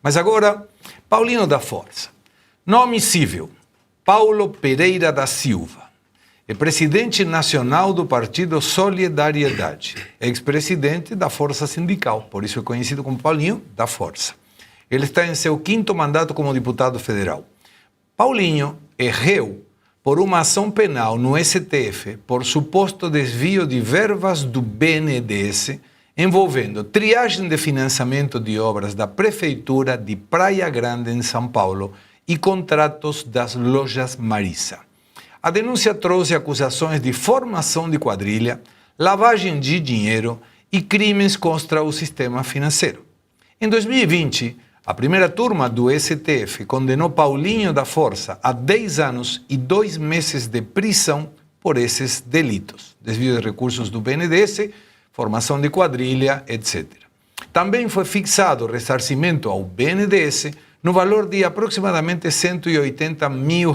Mas agora, Paulinho da Força. Nome civil, Paulo Pereira da Silva. É presidente nacional do Partido Solidariedade. Ex-presidente da Força Sindical, por isso é conhecido como Paulinho da Força. Ele está em seu 5º mandato como deputado federal. Paulinho é réu por uma ação penal no STF por suposto desvio de verbas do BNDES envolvendo triagem de financiamento de obras da Prefeitura de Praia Grande, em São Paulo, e contratos das lojas Marisa. A denúncia trouxe acusações de formação de quadrilha, lavagem de dinheiro e crimes contra o sistema financeiro. Em 2020, a primeira turma do STF condenou Paulinho da Força a 10 anos e 2 meses de prisão por esses delitos. Desvio de recursos do BNDES, formação de quadrilha, etc. Também foi fixado ressarcimento ao BNDES no valor de aproximadamente R$180 mil,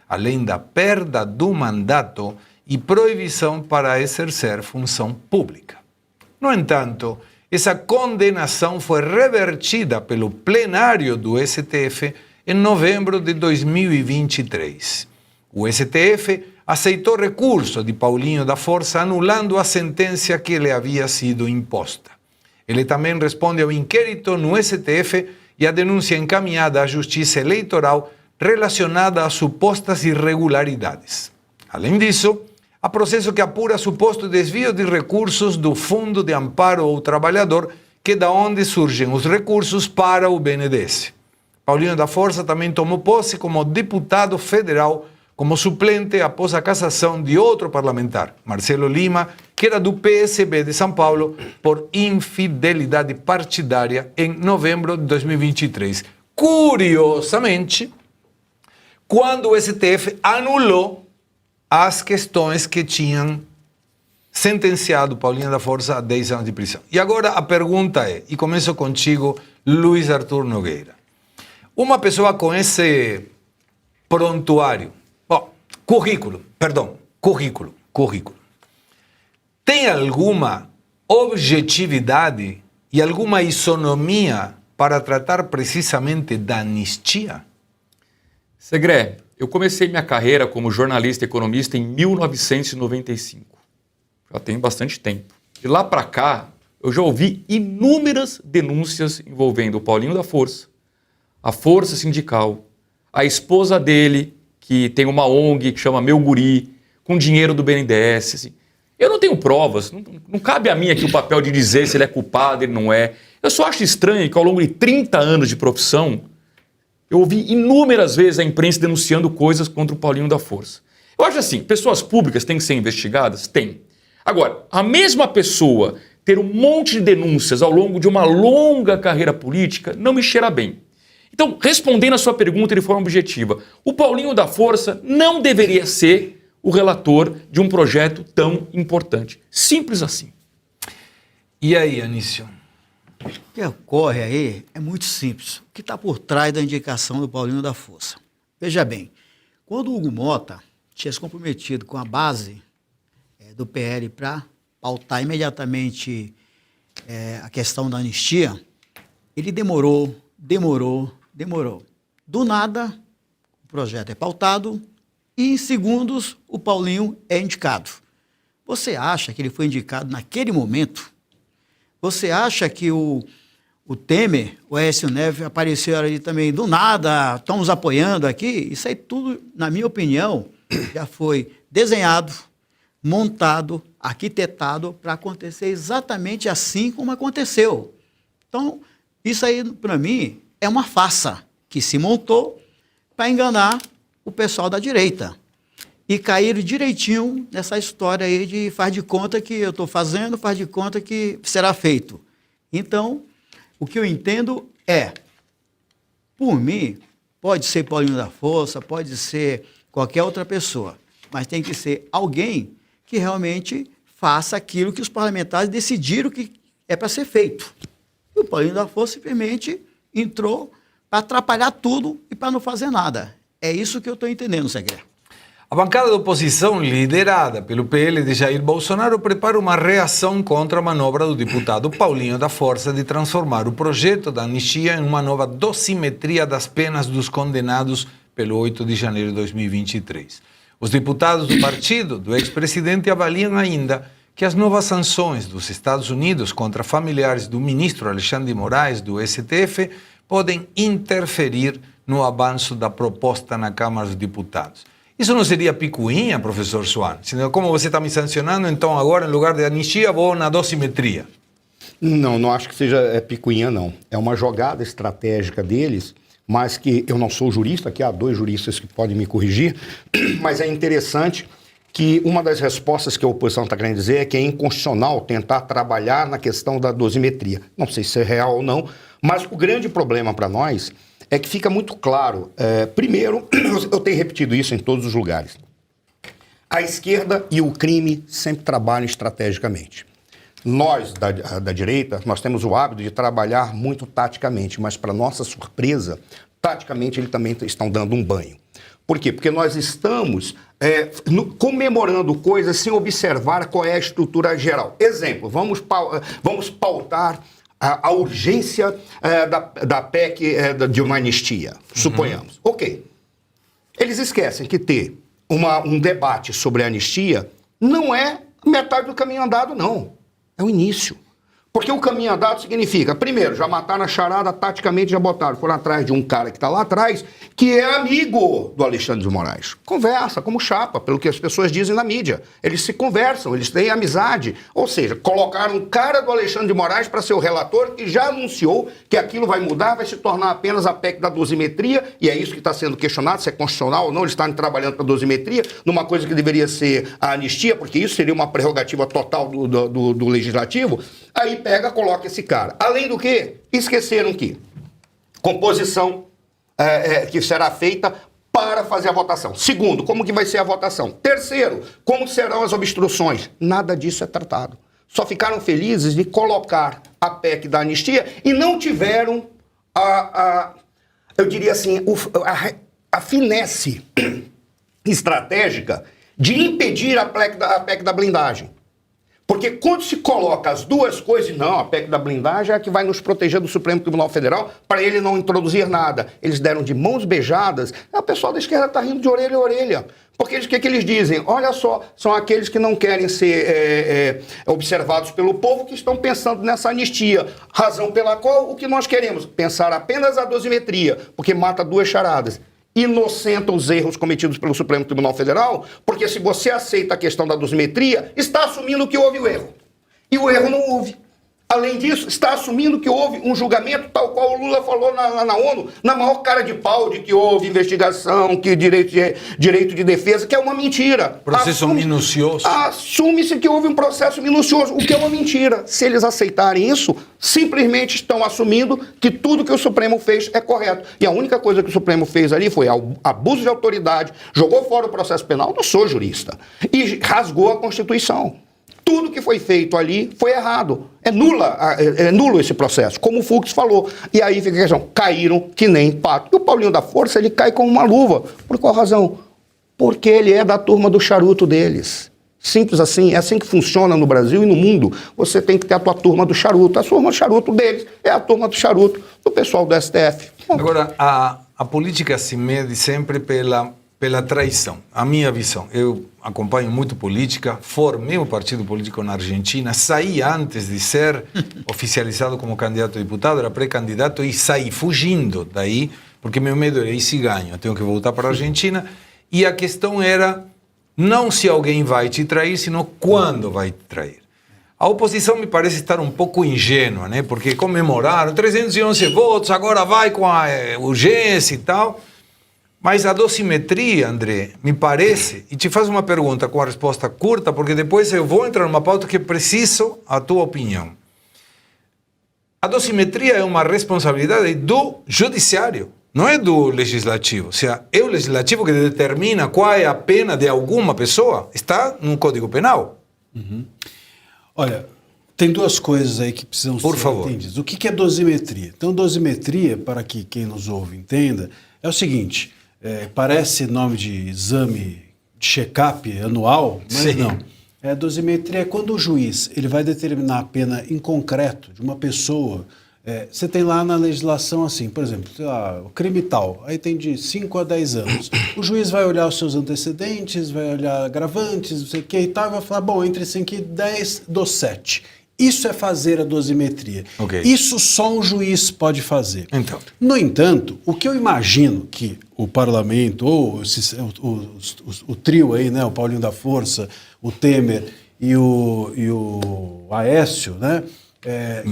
além da perda do mandato e proibição para exercer função pública. No entanto, essa condenação foi revertida pelo plenário do STF em novembro de 2023. O STF aceitou recurso de Paulinho da Força, anulando a sentença que lhe havia sido imposta. Ele também responde ao inquérito no STF e à denúncia encaminhada à Justiça Eleitoral relacionada a supostas irregularidades. Além disso, há processo que apura suposto desvio de recursos do Fundo de Amparo ao Trabalhador, que é da onde surgem os recursos para o BNDES. Paulinho da Força também tomou posse como deputado federal, como suplente após a cassação de outro parlamentar, Marcelo Lima, que era do PSB de São Paulo, por infidelidade partidária em novembro de 2023. Curiosamente, quando o STF anulou as questões que tinham sentenciado Paulinho da Força a 10 anos de prisão. E agora a pergunta é, e começo contigo, Luiz Arthur Nogueira. Uma pessoa com esse prontuário, currículo, tem alguma objetividade e alguma isonomia para tratar precisamente da anistia? Segré, eu comecei minha carreira como jornalista e economista em 1995. Já tem bastante tempo. De lá para cá, eu já ouvi inúmeras denúncias envolvendo o Paulinho da Força, a Força Sindical, a esposa dele, que tem uma ONG que chama Meu Guri, com dinheiro do BNDES. Assim. Eu não tenho provas, não cabe a mim aqui o papel de dizer se ele é culpado, ele não é. Eu só acho estranho que ao longo de 30 anos de profissão, eu ouvi inúmeras vezes a imprensa denunciando coisas contra o Paulinho da Força. Eu acho assim, pessoas públicas têm que ser investigadas? Tem. Agora, a mesma pessoa ter um monte de denúncias ao longo de uma longa carreira política não me cheira bem. Então, respondendo a sua pergunta de forma objetiva, o Paulinho da Força não deveria ser o relator de um projeto tão importante. Simples assim. E aí, Anísio? O que ocorre aí é muito simples. O que está por trás da indicação do Paulinho da Força? Veja bem, quando o Hugo Mota tinha se comprometido com a base do PL para pautar imediatamente a questão da anistia, ele demorou. Do nada, o projeto é pautado e em segundos o Paulinho é indicado. Você acha que ele foi indicado naquele momento? Você acha que o Temer, o Aécio Neves, apareceu ali também do nada, estão nos apoiando aqui? Isso aí tudo, na minha opinião, já foi desenhado, montado, arquitetado para acontecer exatamente assim como aconteceu. Então, isso aí, para mim, é uma farsa que se montou para enganar o pessoal da direita. E caíram direitinho nessa história aí de faz de conta que eu estou fazendo, faz de conta que será feito. Então, o que eu entendo é, por mim, pode ser Paulinho da Força, pode ser qualquer outra pessoa, mas tem que ser alguém que realmente faça aquilo que os parlamentares decidiram que é para ser feito. E o Paulinho da Força simplesmente entrou para atrapalhar tudo e para não fazer nada. É isso que eu estou entendendo, Segré. A bancada da oposição, liderada pelo PL de Jair Bolsonaro, prepara uma reação contra a manobra do deputado Paulinho da Força de transformar o projeto da anistia em uma nova dosimetria das penas dos condenados pelo 8 de janeiro de 2023. Os deputados do partido do ex-presidente avaliam ainda que as novas sanções dos Estados Unidos contra familiares do ministro Alexandre de Moraes, do STF, podem interferir no avanço da proposta na Câmara dos Deputados. Isso não seria picuinha, professor Suan? Como você está me sancionando, então agora, em lugar de anistia, vou na dosimetria. Não acho que seja picuinha, não. É uma jogada estratégica deles, mas que eu não sou jurista, aqui há 2 juristas que podem me corrigir, mas é interessante que uma das respostas que a oposição está querendo dizer é que é inconstitucional tentar trabalhar na questão da dosimetria. Não sei se é real ou não, mas o grande problema para nós é que fica muito claro. Primeiro, eu tenho repetido isso em todos os lugares. A esquerda e o crime sempre trabalham estrategicamente. Nós, da direita, nós temos o hábito de trabalhar muito taticamente, mas, para nossa surpresa, taticamente eles também estão dando um banho. Por quê? Porque nós estamos comemorando coisas sem observar qual é a estrutura geral. Exemplo, vamos pautar a urgência da PEC de uma anistia, suponhamos. Ok. Eles esquecem que ter um debate sobre a anistia não é metade do caminho andado, não. É o início. Porque o caminho andado significa, primeiro, já mataram a charada, taticamente já botaram, foram atrás de um cara que está lá atrás, que é amigo do Alexandre de Moraes. Conversa, como chapa, pelo que as pessoas dizem na mídia. Eles se conversam, eles têm amizade. Ou seja, colocaram um cara do Alexandre de Moraes para ser o relator, que já anunciou que aquilo vai mudar, vai se tornar apenas a PEC da dosimetria, e é isso que está sendo questionado, se é constitucional ou não, eles estão trabalhando para a dosimetria, numa coisa que deveria ser a anistia, porque isso seria uma prerrogativa total do legislativo. Aí pega, coloca esse cara. Além do que, esqueceram que composição que será feita para fazer a votação. Segundo, como que vai ser a votação? Terceiro, como serão as obstruções? Nada disso é tratado. Só ficaram felizes de colocar a PEC da anistia e não tiveram eu diria assim, a finesse estratégica de impedir a PEC da blindagem. Porque quando se coloca as duas coisas, não, a PEC da blindagem é a que vai nos proteger do Supremo Tribunal Federal para ele não introduzir nada. Eles deram de mãos beijadas, o pessoal da esquerda está rindo de orelha a orelha. Porque o que eles dizem? Olha só, são aqueles que não querem ser observados pelo povo que estão pensando nessa anistia. Razão pela qual o que nós queremos? Pensar apenas a dosimetria, porque mata 2 charadas. Inocenta os erros cometidos pelo Supremo Tribunal Federal, porque se você aceita a questão da dosimetria, está assumindo que houve o erro. E o erro não houve. Além disso, está assumindo que houve um julgamento, tal qual o Lula falou na ONU, na maior cara de pau de que houve investigação, que direito de defesa, que é uma mentira. Processo minucioso. Assume-se que houve um processo minucioso, o que é uma mentira. Se eles aceitarem isso, simplesmente estão assumindo que tudo que o Supremo fez é correto. E a única coisa que o Supremo fez ali foi abuso de autoridade, jogou fora o processo penal, não sou jurista, e rasgou a Constituição. Tudo que foi feito ali foi errado. É nulo esse processo, como o Fux falou. E aí fica a questão, caíram que nem pato. E o Paulinho da Força, ele cai como uma luva. Por qual razão? Porque ele é da turma do charuto deles. Simples assim, é assim que funciona no Brasil e no mundo. Você tem que ter a tua turma do charuto. A turma do charuto deles é a turma do charuto do pessoal do STF. Agora, a política se mede sempre pela traição. A minha visão, eu acompanho muito política, formei um partido político na Argentina, saí antes de ser oficializado como candidato a deputado, era pré-candidato e saí fugindo daí, porque meu medo era se ganho, eu tenho que voltar para a Argentina, e a questão era não se alguém vai te trair, senão quando vai te trair. A oposição me parece estar um pouco ingênua, né? Porque comemoraram 311 votos, agora vai com a urgência e tal. Mas a dosimetria, André, me parece, e te faço uma pergunta com a resposta curta, porque depois eu vou entrar numa pauta que preciso a tua opinião. A dosimetria é uma responsabilidade do judiciário, não é do legislativo. Ou seja, é o legislativo que determina qual é a pena de alguma pessoa. Está no Código Penal. Uhum. Olha, tem 2 coisas aí que precisam ser entendidas. O que é dosimetria? Então, dosimetria, para que quem nos ouve entenda, é o seguinte... parece nome de exame check-up anual, mas Sim. não. Dosimetria é quando o juiz ele vai determinar a pena em concreto de uma pessoa. Você tem lá na legislação assim, por exemplo, sei lá, o crime tal, aí tem de 5 a 10 anos. O juiz vai olhar os seus antecedentes, vai olhar agravantes, não sei o que e tal, e vai falar, bom, entre 5 e 10, dou 7. Isso é fazer a dosimetria. Ok. Isso só um juiz pode fazer. Então. No entanto, o que eu imagino que o parlamento, ou o trio aí, né, o Paulinho da Força, o Temer e o Aécio, né,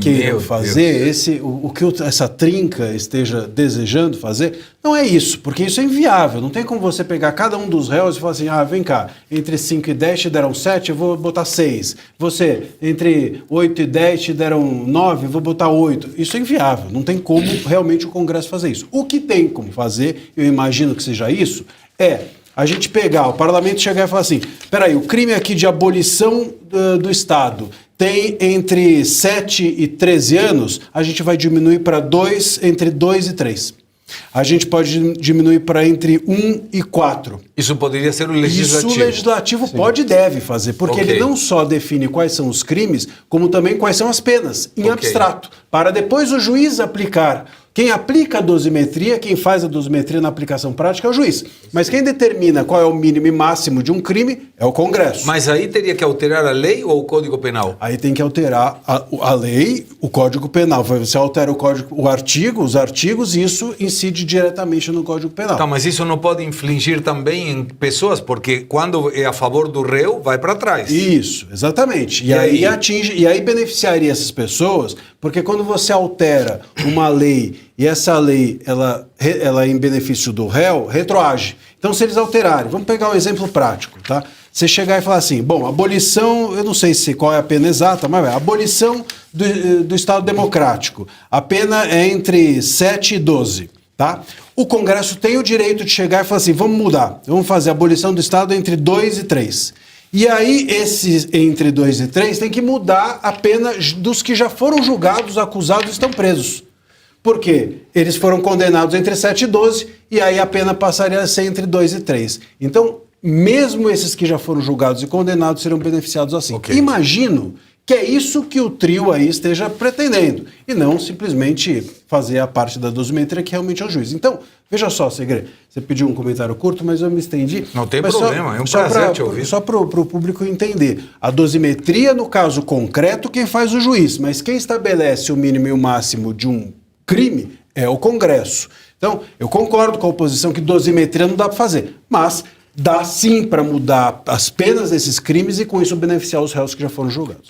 queiram fazer, o que essa trinca esteja desejando fazer, não é isso, porque isso é inviável. Não tem como você pegar cada um dos réus e falar assim, vem cá, entre 5 e 10 te deram 7, eu vou botar 6. Você, entre 8 e 10 te deram 9, eu vou botar 8. Isso é inviável, não tem como realmente o Congresso fazer isso. O que tem como fazer, eu imagino que seja isso, a gente pegar, o parlamento chegar e falar assim, peraí, o crime aqui de abolição do Estado tem entre 7 e 13 anos, a gente vai diminuir para entre 2 e 3. A gente pode diminuir para entre 1 e 4. Isso poderia ser o legislativo. Isso o legislativo pode e deve fazer, porque ele não só define quais são os crimes, como também quais são as penas, em abstrato, para depois o juiz aplicar. Quem aplica a dosimetria, quem faz a dosimetria na aplicação prática é o juiz. Mas quem determina qual é o mínimo e máximo de um crime é o Congresso. Mas aí teria que alterar a lei ou o Código Penal? Aí tem que alterar a lei, o Código Penal. Você altera os artigos e isso incide diretamente no Código Penal. Tá, mas isso não pode infligir também em pessoas, porque quando é a favor do réu, vai para trás. Isso, exatamente. E aí beneficiaria essas pessoas, porque quando você altera uma lei e essa lei ela é em benefício do réu, retroage. Então, se eles alterarem, vamos pegar um exemplo prático, tá? Você chegar e falar assim, bom, abolição, eu não sei qual é a pena exata, mas abolição do Estado Democrático. A pena é entre 7 e 12, tá? O Congresso tem o direito de chegar e falar assim, vamos mudar, vamos fazer a abolição do Estado entre 2 e 3. E aí, esses entre 2 e 3 tem que mudar a pena dos que já foram julgados, acusados e estão presos. Por quê? Eles foram condenados entre 7 e 12 e aí a pena passaria a ser entre 2 e 3. Então, mesmo esses que já foram julgados e condenados serão beneficiados assim. Okay. Imagino que é isso que o trio aí esteja pretendendo e não simplesmente fazer a parte da dosimetria que realmente é o juiz. Então, veja só, Segre, você pediu um comentário curto, mas eu me estendi. Não tem problema, é um prazer te ouvir. Só para o público entender. A dosimetria, no caso concreto, quem faz o juiz, mas quem estabelece o mínimo e o máximo de um crime é o Congresso. Então, eu concordo com a oposição que dosimetria não dá para fazer, mas dá sim para mudar as penas desses crimes e com isso beneficiar os réus que já foram julgados.